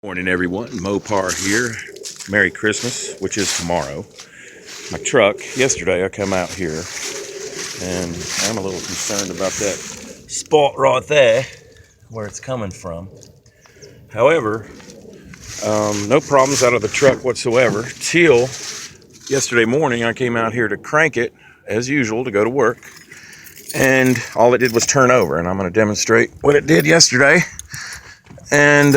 Morning everyone, Mopar here. Merry Christmas, which is tomorrow. My truck, yesterday I come out here and I'm a little concerned about that spot right there, where it's coming from. However, no problems out of the truck whatsoever till yesterday morning. I came out here to crank it as usual to go to work, and all it did was turn over, and I'm going to demonstrate what it did yesterday. And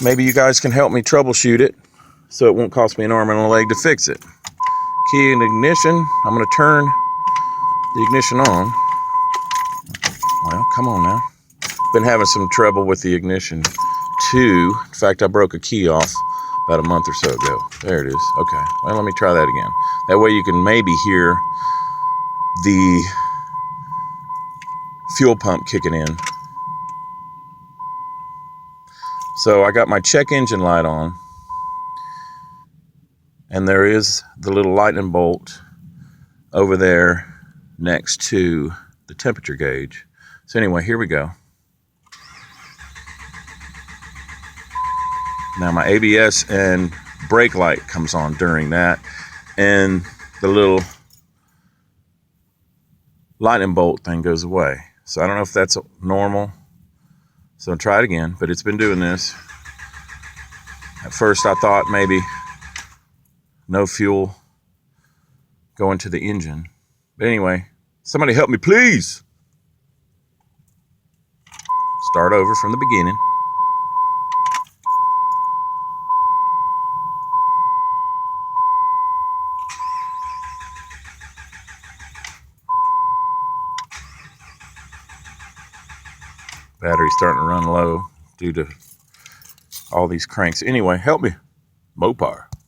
maybe you guys can help me troubleshoot it so it won't cost me an arm and a leg to fix it. Key and ignition. I'm going to turn the ignition on. Well, come on now. Been having some trouble with the ignition too. In fact, I broke a key off about a month or so ago. There it is. Okay. Well, let me try that again. That way you can maybe hear the fuel pump kicking in. So I got my check engine light on, and there is the little lightning bolt over there next to the temperature gauge. So anyway, here we go. Now my ABS and brake light comes on during that, and the little lightning bolt thing goes away. So I don't know if that's normal. So I'll try it again, but it's been doing this. At first I thought maybe no fuel going to the engine. But anyway, somebody help me, please. Start over from the beginning. Battery's starting to run low due to all these cranks. Anyway, help me. Mopar.